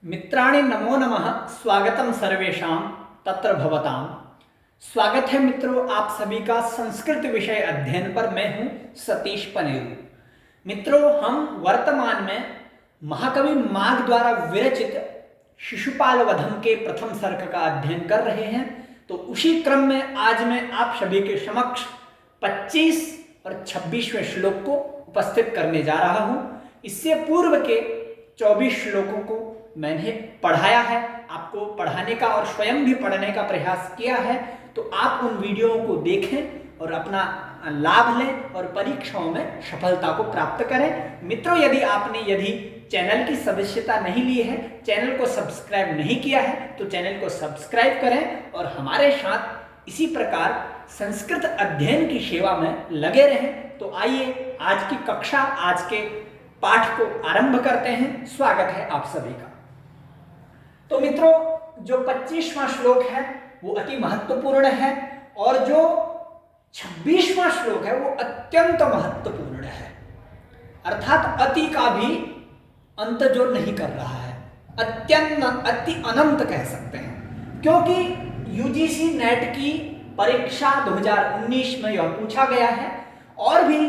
मित्राणि नमो नमः। स्वागतम सर्वेषां तत्र भवतां। स्वागत है मित्रों आप सभी का संस्कृत विषय अध्ययन पर। मैं हूं सतीश पनेरू। मित्रों हम वर्तमान में महाकवि माघ द्वारा विरचित शिशुपाल वधम के प्रथम सर्ग का अध्ययन कर रहे हैं। तो उसी क्रम में आज मैं आप सभी के समक्ष 25 और 26वें श्लोक को उपस्थित करने जा रहा हूं। इससे पूर्व के 24 श्लोकों को मैंने पढ़ाया है, आपको पढ़ाने का और स्वयं भी पढ़ने का प्रयास किया है। तो आप उन वीडियोओं को देखें और अपना लाभ लें और परीक्षाओं में सफलता को प्राप्त करें। मित्रों यदि चैनल की सदस्यता नहीं ली है, चैनल को सब्सक्राइब नहीं किया है, तो चैनल को सब्सक्राइब करें और हमारे साथ इसी प्रकार संस्कृत अध्ययन की सेवा में लगे रहें। तो आइए आज की कक्षा, आज के पाठ को आरंभ करते हैं। स्वागत है आप सभी का। तो मित्रों जो 25वां श्लोक है वो अति महत्वपूर्ण है और जो 26वां श्लोक है वो अत्यंत महत्वपूर्ण है। अर्थात अति का भी अंत जो नहीं कर रहा है, अति अनंत कह सकते हैं। क्योंकि यूजीसी नेट की परीक्षा 2019 में यह पूछा गया है और भी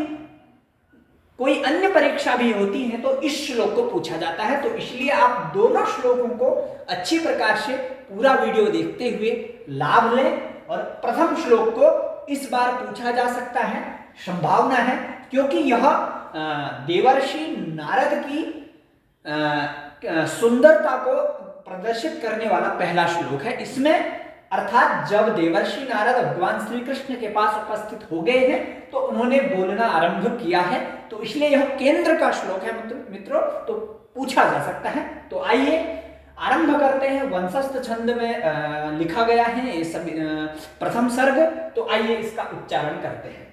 कोई अन्य परीक्षा भी होती है तो इस श्लोक को पूछा जाता है। तो इसलिए आप दोनों श्लोकों को अच्छी प्रकार से पूरा वीडियो देखते हुए लाभ लें। और प्रथम श्लोक को इस बार पूछा जा सकता है, संभावना है, क्योंकि यह देवर्षि नारद की सुंदरता को प्रदर्शित करने वाला पहला श्लोक है। इसमें अर्थात जब देवर्षि नारद भगवान श्री कृष्ण के पास उपस्थित हो गए हैं तो उन्होंने बोलना आरंभ किया है, तो इसलिए यह केंद्र का श्लोक है मित्रों, तो पूछा जा सकता है। तो आइए आरंभ करते हैं। वंशस्थ छंद में लिखा गया है ये सभी प्रथम सर्ग। तो आइए इसका उच्चारण करते हैं।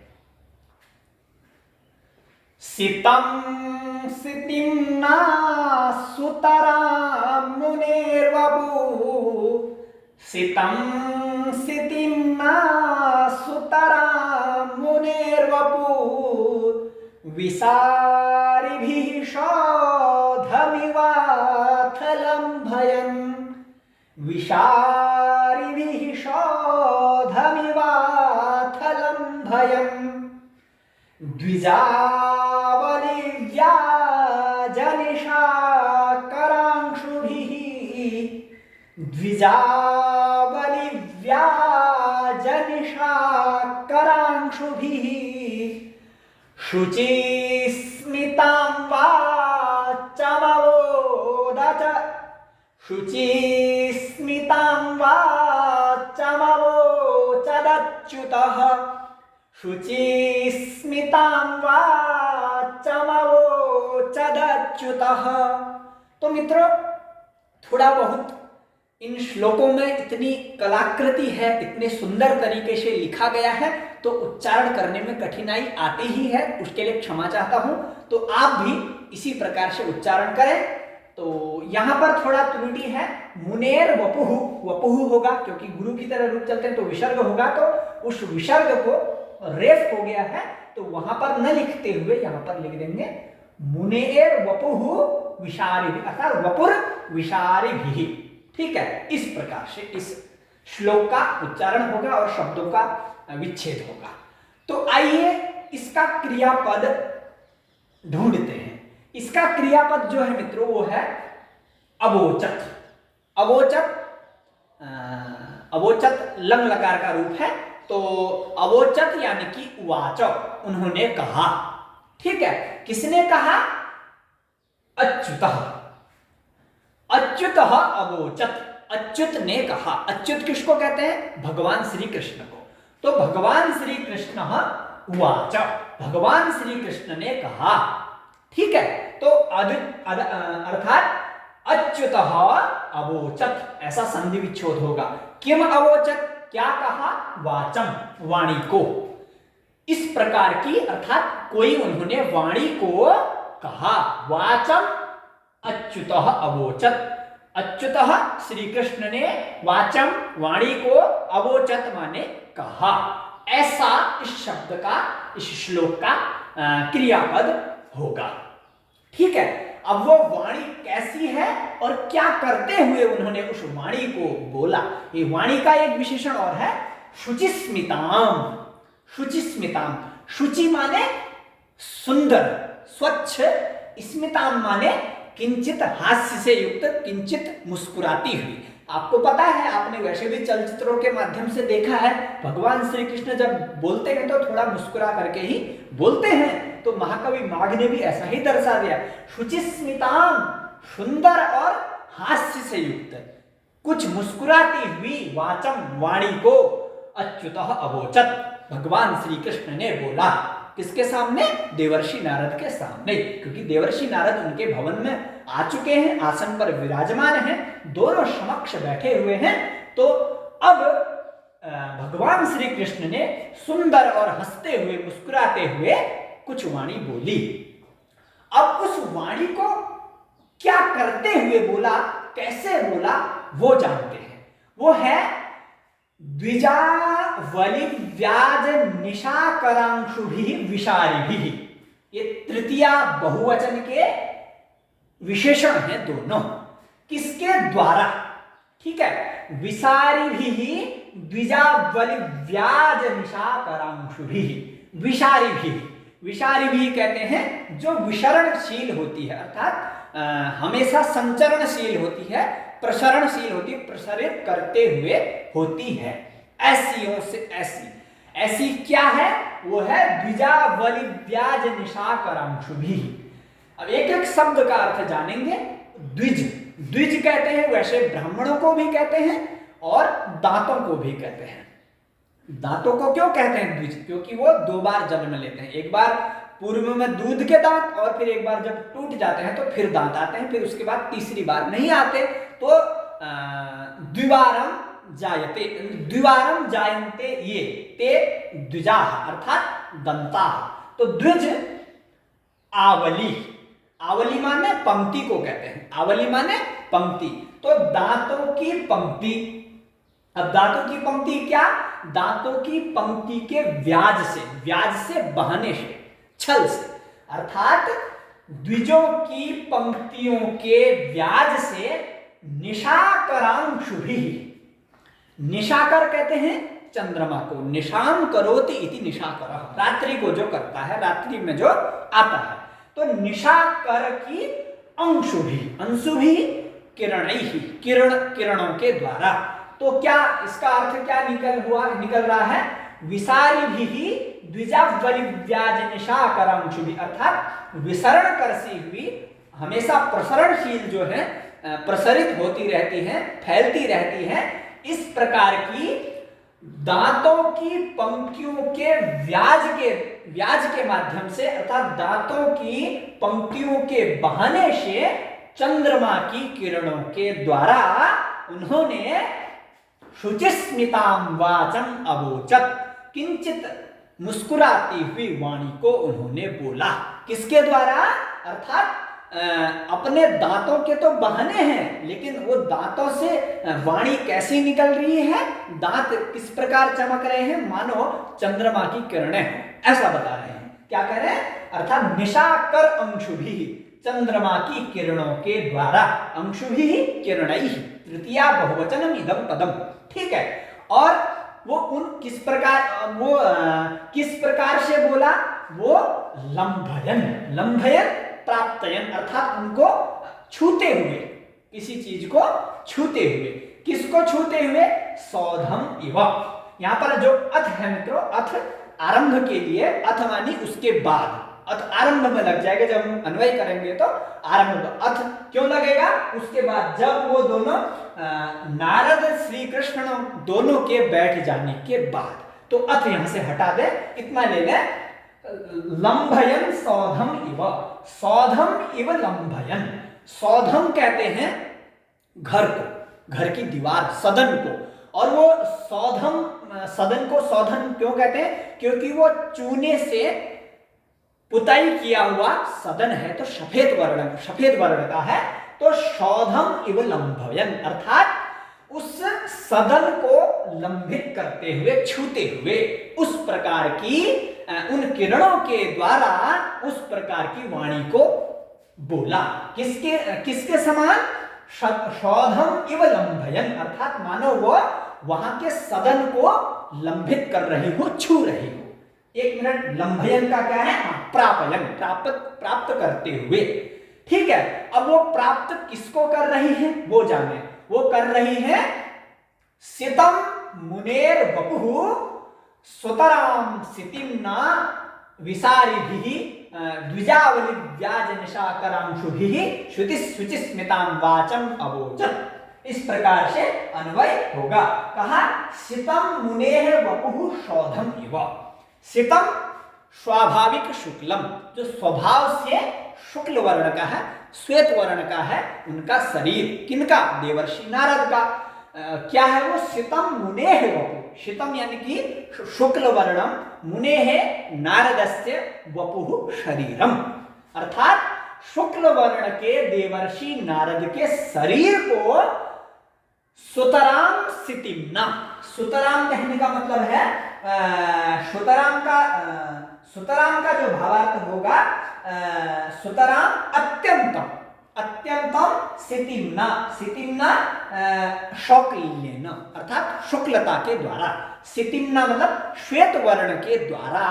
सितं सितिं ना सुतरा मुनेर्वपु, सितं सितिं न सुतरा मुनेर्वपु, विसारिभिः शोधमिवाथलं भयम्, विसारिभिः शोधमिवाथलं भयम्, द्विजावलिव्याजनिषाकरांशुभिः शुचिस्मितां वाचमवोदच, शुचिस्मितां वाचमवोचदच्युतः, शुचिस्मितां वाचमवोचदच्युतः। तो मित्रों थोड़ा बहुत इन श्लोकों में इतनी कलाकृति है, इतने सुंदर तरीके से लिखा गया है, तो उच्चारण करने में कठिनाई आती ही है, उसके लिए क्षमा चाहता हूं। तो आप भी इसी प्रकार से उच्चारण करें। तो यहां पर थोड़ा त्रुटि है, मुनेर वपुहु, वपुहु होगा क्योंकि गुरु की तरह रूप चलते हैं, तो विसर्ग होगा, तो उस विसर्ग को रेफ हो गया है, तो वहां पर न लिखते हुए यहां पर लिख देंगे मुनेर वपुहु विसारिभिः, अर्थात वपुर विसारिभिः। ठीक है, इस प्रकार से इस श्लोक का उच्चारण होगा और शब्दों का विच्छेद होगा। तो आइए इसका क्रियापद ढूंढते हैं। इसका क्रियापद जो है मित्रों वो है अवोचत। अवोचत लंग लकार का रूप है, तो अवोचत यानी कि उवाच, उन्होंने कहा। ठीक है, किसने कहा? अच्युतः, अच्युतः अवोचत, अच्युत ने कहा। अच्युत किसको कहते हैं? भगवान श्री कृष्ण को। तो भगवान श्री कृष्ण उवाच, भगवान श्री कृष्ण ने कहा। ठीक है, तो अर्थात अच्युतः अवोचत, ऐसा संधि विच्छेद होगा। किम अवोचत, क्या कहा? वाचम, वाणी को। इस प्रकार की, अर्थात कोई उन्होंने वाणी को कहा। वाचम अच्युतः अवोचत, अच्युतः श्री कृष्ण ने वाचम वाणी को अवोचत माने कहा। ऐसा इस शब्द का, इस श्लोक का क्रियापद होगा। ठीक है, अब वो वाणी कैसी है और क्या करते हुए उन्होंने उस वाणी को बोला, ये वाणी का एक विशेषण और है, शुचिस्मिताम। शुचिस्मिताम, शुचि माने सुंदर, स्वच्छ, स्मिताम माने किंचित हास्य से युक्त, किंचित मुस्कुराती हुई। आपको पता है, आपने वैसे भी चलचित्रों के माध्यम से देखा है, भगवान श्री कृष्ण जब बोलते हैं तो थोड़ा मुस्कुरा करके ही बोलते हैं। तो महाकवि माघ ने भी ऐसा ही दर्शा दिया, शुचिस्मिताम, सुंदर और हास्य से युक्त, कुछ मुस्कुराती हुई वाचम, वाणी को, अच्युतः अवोचत, भगवान श्री कृष्ण ने बोला। किसके सामने? देवर्षि नारद के सामने, क्योंकि देवर्षि नारद उनके भवन में आ चुके हैं, आसन पर विराजमान हैं, दोनों समक्ष बैठे हुए हैं। तो अब भगवान श्री कृष्ण ने सुंदर और हंसते हुए, मुस्कुराते हुए कुछ वाणी बोली। अब उस वाणी को क्या करते हुए बोला, कैसे बोला, वो जानते हैं। वो है द्विजावली व्याज निशाकरांशुभिः विशारिभिः। ये तृतीया बहुवचन के विशेषण है दोनों। किसके द्वारा? ठीक है, विसारिभिः, द्विजावली व्याज निशाकरांशुभिः, विशारिभिः। विशारिभिः कहते हैं जो विसरणशील होती है, अर्थात हमेशा संचरणशील होती है, प्रसरणशील होती है, प्रसारित करते हुए होती है, ऐसियों से ऐसी। ऐसी क्या है? वो है द्विजावली व्याज निशाकरांशुभिः। अब एक एक शब्द का अर्थ जानेंगे। द्विज, द्विज कहते हैं, वैसे ब्राह्मणों को भी कहते हैं और दांतों को भी कहते हैं। दांतों को क्यों कहते हैं द्विज? क्योंकि वो दो बार जन्म लेते हैं, एक बार पूर्व में दूध के दांत, और फिर एक बार जब टूट जाते हैं तो फिर दांत आते हैं, फिर उसके बाद तीसरी बार नहीं आते। तो द्विवारम जायते, द्विवारम जायन्ते ये ते द्विजाः, अर्थात दंताः। तो द्विज आवली, आवली माने पंक्ति को कहते हैं, आवली माने पंक्ति। तो दांतों की पंक्ति। अब दांतों की पंक्ति क्या? दांतों की पंक्ति के व्याज से, व्याज से बहने से, छल से, अर्थात द्विजों की पंक्तियों के व्याज से निशाकरांशुभिः। निशाकर कहते हैं चंद्रमा को, निशाम करोति इति निशाकरः, रात्रि को जो करता है, रात्रि में जो आता है। तो निशाकर की अंशुभिः, अंशुभिः किरणैः, किरण, किरणों के द्वारा। तो क्या इसका अर्थ क्या निकल रहा है? विसारिभिः द्विजावली व्याज निशाकरांशुभिः, अर्थात विसरण करती हुई, हमेशा प्रसरणशील जो है, प्रसरित होती रहती है, फैलती रहती है, इस प्रकार की दांतों की पंक्तियों के व्याज के माध्यम से, अर्थात दांतों की पंक्तियों के बहाने से चंद्रमा की किरणों के द्वारा उन्होंने शुचिस्मिताम वाचम अवोचत, किंचित मुस्कुराती हुई वाणी को उन्होंने बोला। किसके द्वारा? अर्थात अपने दांतों के तो बहाने हैं, लेकिन वो दांतों से वाणी कैसी निकल रही है, दांत किस प्रकार चमक रहे हैं, मानो चंद्रमा की किरणें, ऐसा बता रहे हैं। क्या कह रहे हैं? अर्थात निशाकर अंशुभिः, चंद्रमा की किरणों के द्वारा, अंशुभिः किरणैः, तृतीया बहुवचनम इदम पदम। ठीक है, और वो किस प्रकार से बोला? वो लंभयन, लंभयन प्राप्तयन, अर्थात उनको छूते हुए, किसी चीज को छूते हुए। किसको छूते हुए? सौधम इव। यहां पर जो अथ है मित्रों, अथ आरंभ के लिए, अथ मानी उसके बाद, अथ आरंभ में लग जाएगा, जब हम अन्वय करेंगे तो आरंभ। अथ क्यों लगेगा? उसके बाद, जब वो दोनों नारद श्री कृष्ण दोनों के बैठ जाने के बाद। तो अथ यहां से हटा दे, इतना ले ले, लंभयन सौधम इव, सौधम इव लंभयन। सौधम कहते हैं घर को, घर की दीवार, सदन को। और वो सौधम, सदन को सौधन क्यों कहते हैं? क्योंकि वो चूने से पुताई किया हुआ सदन है, तो सफेद वर्ण का है। तो सौधम इव लंभयन, अर्थात उस सदन को लंबित करते हुए, छूते हुए, उस प्रकार की, उन किरणों के द्वारा उस प्रकार की वाणी को बोला। किसके किसके समान? शौधम इव लंभयन, अर्थात मानो वो वहां के सदन को लंबित कर रही हो, छू रही हो। एक मिनट, लंभयन का क्या है? प्रापयन, प्राप्त करते हुए। ठीक है, अब वो प्राप्त किसको कर रही है वो जाने। वो कर रही है सितम मुनेर वपुः सुतराम सितिम्ना विसारिभिः द्विजावलि व्याज निशाकरांशुभिः श्रुतिः शुचिस्मितां वाचम अवोचत्। इस प्रकार से अन्वय होगा। कहा सितम मुनेः वपुः शौधम इव। सितम स्वाभाविक शुक्लम, जो स्वभाव से शुक्ल वर्ण का है, श्वेत वर्ण का है, उनका शरीर। किनका? देवर्षि नारद का। क्या है वो? सितम मुनेः वपुः, सितम यानी कि शुक्ल वर्णम, मुनेः नारदस्य वपुः शरीरम, अर्थात शुक्ल वर्ण के देवर्षि नारद के शरीर को सुतराम सितिम्ना, सुतराम कहने का मतलब है सुतराम का जो भावार्थ होगा, सुतराम अत्यंतम, अत्यंतम सितिम्ना, सितिम्ना शौक्ल्येन, अर्थात शुक्लता के द्वारा। सितिम्ना मतलब श्वेत वर्ण के द्वारा।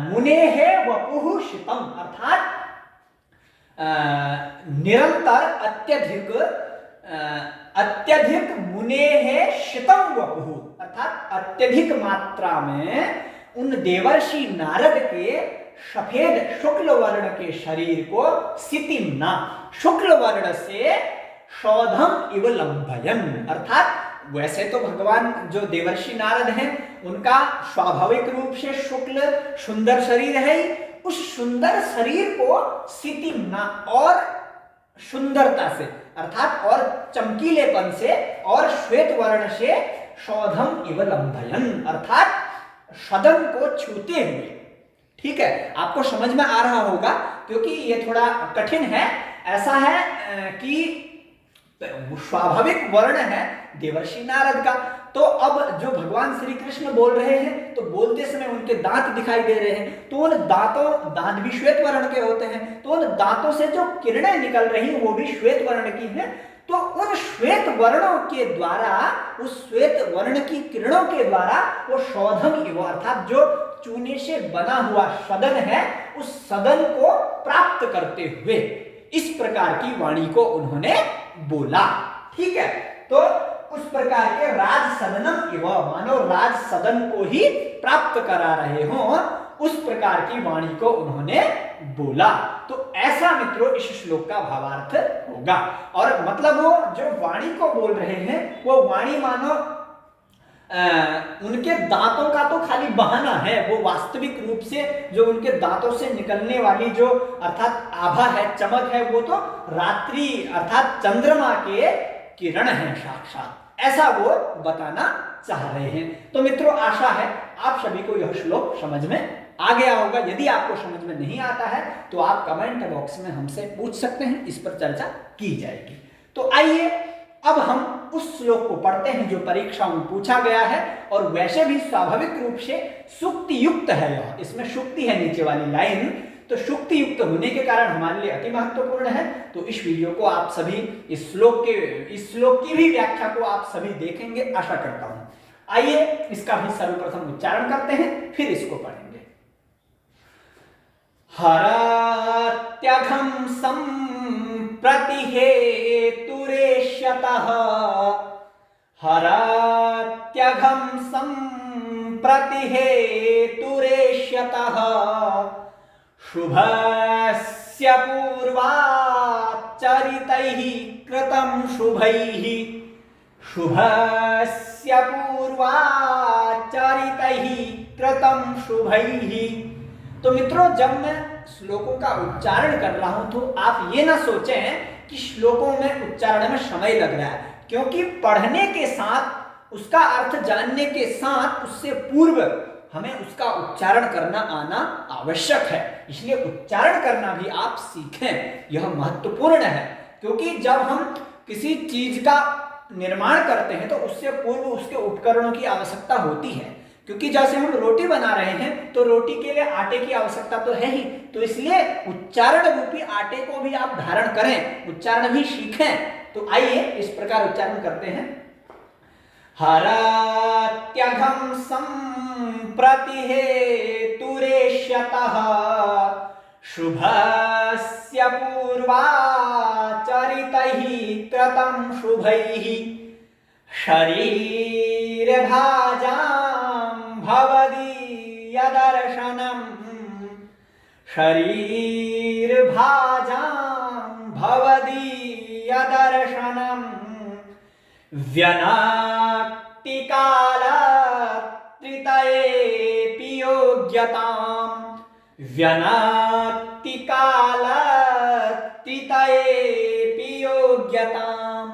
मुनेः वपुः शितम, अर्थात निरंतर अत्यधिक मुनेः शितम वपुः, अर्थात अत्यधिक मात्रा में उन देवर्षि नारद के सफेद शुक्ल वर्ण के शरीर को सितिम्ना, शुक्ल वर्ण से शौधम इव लंभयन, अर्थात वैसे तो भगवान जो देवर्षि नारद हैं उनका स्वाभाविक रूप से शुक्ल सुंदर शरीर है ही, उस सुंदर शरीर को सितिम्ना और सुंदरता से, अर्थात और चमकीलेपन से और श्वेत वर्ण से शौधम इव लंभयन, अर्थात सदन को छूते हुए। ठीक है, आपको समझ में आ रहा होगा क्योंकि ये थोड़ा कठिन है। ऐसा है कि स्वाभाविक वर्ण है देवर्षि नारद का, तो अब जो भगवान श्री कृष्ण बोल रहे हैं तो बोलते समय उनके दांत दिखाई दे रहे हैं, तो उन दांत भी श्वेत वर्ण के होते हैं, तो उन दांतों से जो किरणें निकल रही हैं वो भी श्वेत वर्ण की हैं। तो उन श्वेत वर्णों के द्वारा, उस श्वेत वर्ण की किरणों के द्वारा वो शौधम इव, अर्थात जो चूने से बना हुआ सदन है, उस सदन को प्राप्त करते हुए इस प्रकार की वाणी को उन्होंने बोला। ठीक है, तो उस प्रकार के राज सदनम इव, मानो राज सदन को ही प्राप्त करा रहे हो, उस प्रकार की वाणी को उन्होंने बोला। तो ऐसा मित्रों इस श्लोक का भावार्थ होगा। और मतलब वो जो वाणी को बोल रहे हैं वो वाणी मानो उनके दांतों का तो खाली बहाना है, वो वास्तविक रूप से जो उनके दांतों से निकलने वाली जो अर्थात आभा है, चमक है, वो तो रात्रि अर्थात चंद्रमा के किरण है साक्षात, ऐसा वो बताना चाह रहे हैं। तो मित्रों आशा है आप सभी को यह श्लोक समझ में आ गया होगा। यदि आपको समझ में नहीं आता है तो आप कमेंट बॉक्स में हमसे पूछ सकते हैं, इस पर चर्चा की जाएगी। तो आइए अब हम उस श्लोक को पढ़ते हैं जो परीक्षा में पूछा गया है, और वैसे भी स्वाभाविक रूप से सुक्ति युक्त है यह, इसमें सुक्ति है नीचे वाली लाइन, तो सुक्ति युक्त होने के कारण हमारे लिए अति महत्वपूर्ण है। तो इस वीडियो को आप सभी इस श्लोक की भी व्याख्या को आप सभी देखेंगे आशा करता हूं। आइए इसका भी सर्वप्रथम उच्चारण करते हैं, फिर इसको पढ़ेंगे। हरात्यघं सम्प्रतिहेतुरेष्यतः, हरात्यघं सम्प्रतिहेतुरेष्यतः, शुभस्य पूर्वाचरितैः कृतं शुभैः, शुभस्य पूर्वाचरितैः कृतं शुभैः। तो मित्रों जब मैं श्लोकों का उच्चारण कर रहा हूं तो आप ये ना सोचें कि श्लोकों में उच्चारण में समय लग रहा है, क्योंकि पढ़ने के साथ, उसका अर्थ जानने के साथ, उससे पूर्व हमें उसका उच्चारण करना आना आवश्यक है। इसलिए उच्चारण करना भी आप सीखें, यह महत्वपूर्ण है। क्योंकि जब हम किसी चीज का निर्माण करते हैं तो उससे पूर्व उसके उपकरणों की आवश्यकता होती है। क्योंकि जैसे हम रोटी बना रहे हैं तो रोटी के लिए आटे की आवश्यकता तो है ही, तो इसलिए उच्चारण रूपी आटे को भी आप धारण करें, उच्चारण भी सीखें। तो आइए इस प्रकार उच्चारण करते हैं। हरत्यघं सम्प्रति हेतुरेष्यतः शुभस्य पूर्वाचरितैः कृतं शुभैः शरीरभाजां भवदीयदर्शनम् भवदीयदर्शनम् व्यनाक्तिकालत्रितयेऽपि योग्यताम् व्यनाक्तिकालत्रितयेऽपि योग्यताम्।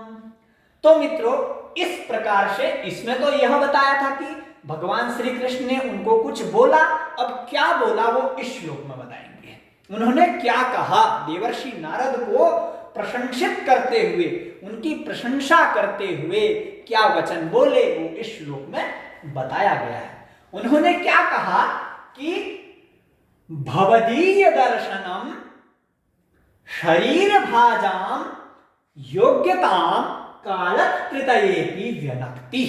तो मित्रों, इस प्रकार से इसमें तो यह बताया था कि भगवान श्री कृष्ण ने उनको कुछ बोला, अब क्या बोला वो इस श्लोक में बताएंगे। उन्होंने क्या कहा, देवर्षि नारद को प्रशंसित करते हुए, उनकी प्रशंसा करते हुए क्या वचन बोले वो इस श्लोक में बताया गया है। उन्होंने क्या कहा कि भवदीय दर्शनम शरीर भाजाम योग्यताम कालकृतयेऽपि व्यनक्ति,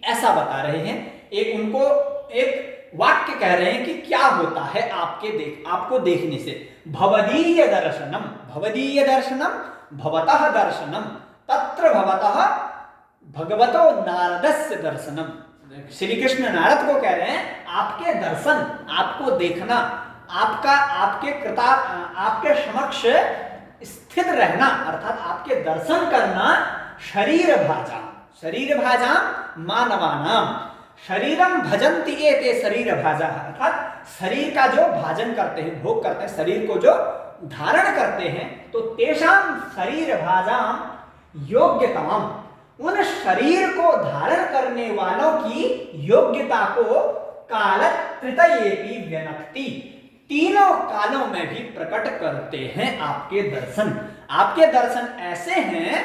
ऐसा बता रहे हैं। एक उनको एक वाक्य कह रहे हैं कि क्या होता है आपको देखने से। भवदीय दर्शनम, भवदीय दर्शनम भवतः दर्शनम तत्र भवतः भगवतो नारदस्य दर्शनम। श्री कृष्ण नारद को कह रहे हैं आपके दर्शन, आपको देखना, आपके समक्ष स्थित रहना, अर्थात आपके दर्शन करना, शरीर भाजा मानवानाम शरीरम भजन्ति एते शरीर भाजा, अर्थात शरीर का जो भाजन करते हैं, भोग करते हैं, शरीर को जो धारण करते हैं, तो तेषाम शरीर भाजाम योग्यताम, उन शरीर को धारण करने वालों की योग्यता को कालकृतयेऽपि व्यनक्ति, तीनों कालों में भी प्रकट करते हैं आपके दर्शन। आपके दर्शन ऐसे हैं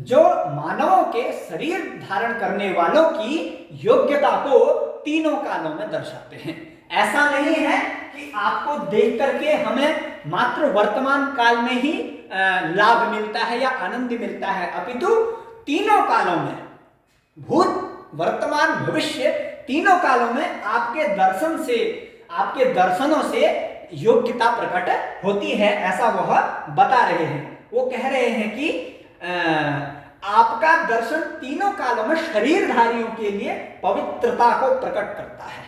जो मानवों के शरीर धारण करने वालों की योग्यता को तीनों कालों में दर्शाते हैं। ऐसा नहीं है कि आपको देख करके हमें मात्र वर्तमान काल में ही लाभ मिलता है या आनंद मिलता है, अपितु तीनों कालों में, भूत वर्तमान भविष्य तीनों कालों में आपके दर्शनों से योग्यता प्रकट होती है, ऐसा वह बता रहे हैं। वो कह रहे हैं कि आपका दर्शन तीनों कालों में शरीरधारियों के लिए पवित्रता को प्रकट करता है।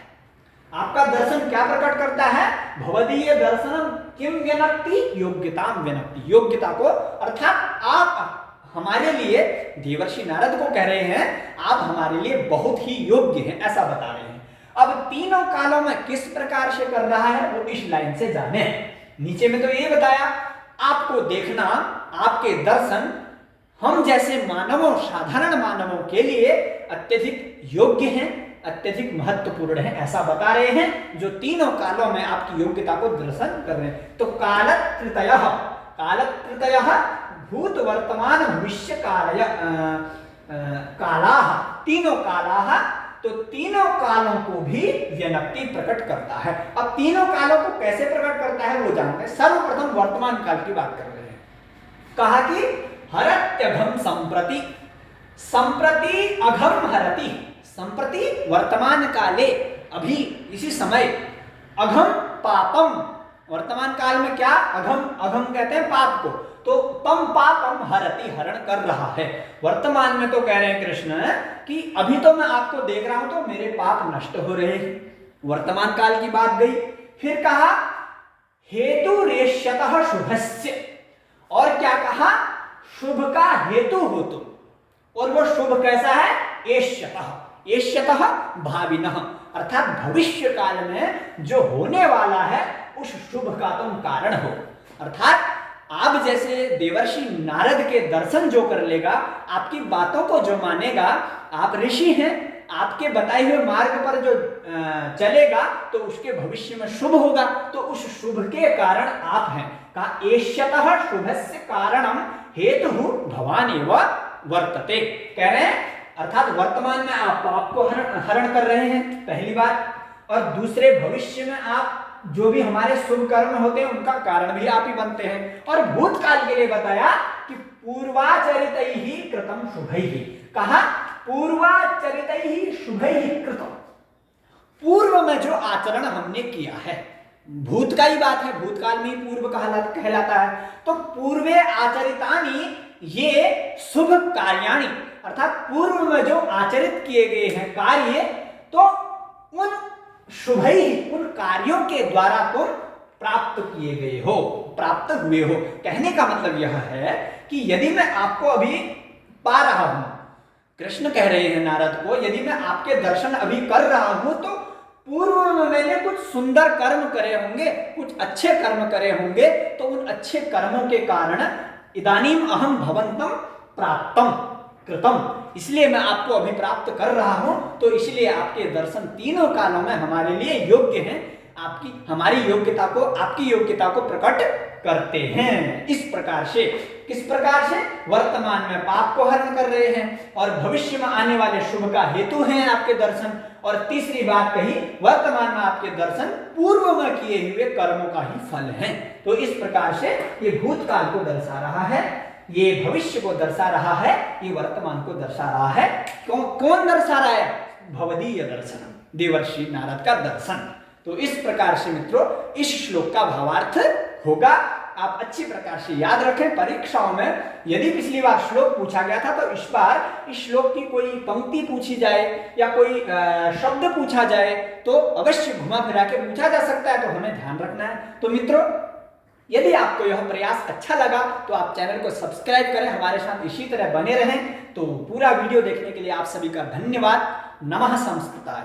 आपका दर्शन क्या प्रकट करता है? भवदीय दर्शनम किम व्यनक्ति योग्यताम व्यनक्ति, योग्यता को, अर्थात आप हमारे लिए, देवर्षि नारद को कह रहे हैं आप हमारे लिए बहुत ही योग्य हैं, ऐसा बता रहे हैं। अब तीनों कालों में किस प्रकार से कर रहा है वो इस लाइन से जाने। नीचे में तो ये बताया आपको देखना, आपके दर्शन हम जैसे मानवों, साधारण मानवों के लिए अत्यधिक योग्य हैं, अत्यधिक महत्वपूर्ण है, ऐसा बता रहे हैं, जो तीनों कालों में आपकी योग्यता को दर्शन कर रहे हैं। तो कालत्रयः भूत वर्तमान भविष्य कालाः, तीनों कालाः, तो तीनों कालों को भी व्यनक्ति प्रकट करता है। अब तीनों कालों को कैसे प्रकट करता है वो जानते हैं। सर्वप्रथम वर्तमान काल की बात कर रहे हैं। कहा कि हरत्यघम संप्रति, संप्रति अघम हरति, संप्रति वर्तमान काले, अभी इसी समय, अघम पापम, वर्तमान काल में क्या, अघम, अघम कहते हैं पाप को, तो तम पापम हरति, हरण कर रहा है। वर्तमान में तो कह रहे हैं कृष्ण कि अभी तो मैं आपको देख रहा हूं तो मेरे पाप नष्ट हो रहे हैं, वर्तमान काल की बात गई। फिर कहा हेतु रेष्यतः शुभस्य, और क्या कहा, शुभ का हेतु हो तुम, और वो शुभ कैसा है, एष्यतः, एष्यतः भाविनः, अर्थात भविष्य काल में जो होने वाला है उस शुभ का तुम कारण हो। अर्थात आप जैसे देवर्षि नारद के दर्शन जो कर लेगा, आपकी बातों को जो मानेगा, आप ऋषि हैं, आपके बताए हुए मार्ग पर जो चलेगा तो उसके भविष्य में शुभ होगा, तो उस शुभ के कारण आप हैं। कहा एष्यतः शुभस्य कारणम हेतु भवान एव वर्तते, कह रहे हैं अर्थात वर्तमान में आप पाप को हरण कर रहे हैं, पहली बात, और दूसरे भविष्य में आप जो भी हमारे शुभ कर्म होते हैं उनका कारण भी आप ही बनते हैं। और भूतकाल के लिए बताया कि पूर्वाचरितैहि कृतम शुभैहि, कहा पूर्वाचरितैहि शुभैहि कृतम, पूर्व में जो आचरण हमने किया है, भूत का ही बात है, भूतकाल में ही पूर्व कहलाता है, तो पूर्वे आचरितानि ये शुभ कार्याणि, अर्थात पूर्व में जो आचरित किए गए हैं कार्य, तो उन शुभैहि, उन कार्यों के द्वारा तुम प्राप्त किए गए हो, प्राप्त हुए हो। कहने का मतलब यह है कि यदि मैं आपको अभी पा रहा हूं, कृष्ण कह रहे हैं नारद को, यदि मैं आपके दर्शन अभी कर रहा हूं तो पूर्व में मैंने कुछ सुंदर कर्म करे होंगे, कुछ अच्छे कर्म करे होंगे, तो उन अच्छे कर्मों के कारण इदानीम अहम भवंतम प्राप्तम कृतम, इसलिए मैं आपको अभी प्राप्त कर रहा हूं, तो इसलिए आपके दर्शन तीनों कालों में हमारे लिए योग्य हैं, आपकी हमारी योग्यता को, आपकी योग्यता को प्रकट करते हैं। इस प्रकार से, किस प्रकार से, वर्तमान में पाप को हरण कर रहे हैं और भविष्य में आने वाले शुभ का हेतु हैं आपके दर्शन। और तीसरी बात कही, वर्तमान में आपके दर्शन पूर्व में किए हुए कर्मों का ही फल है। तो इस प्रकार से ये भूतकाल को दर्शा रहा है, ये भविष्य को दर्शा रहा है, ये वर्तमान को दर्शा रहा है। कौन दर्शा रहा है? भवदीय दर्शन, देवर्षि नारद का दर्शन। तो इस प्रकार से मित्रों इस श्लोक का भावार्थ होगा, आप अच्छी प्रकार से याद रखें। परीक्षाओं में यदि पिछली बार श्लोक पूछा गया था, तो इस बार इस श्लोक की कोई पंक्ति पूछी जाए या कोई शब्द पूछा जाए तो अवश्य घुमा फिरा के पूछा जा सकता है, तो हमें ध्यान रखना है। तो मित्रों यदि आपको यह प्रयास अच्छा लगा तो आप चैनल को सब्सक्राइब करें, हमारे साथ इसी तरह बने रहें। तो पूरा वीडियो देखने के लिए आप सभी का धन्यवाद। नमः संस्कृताय।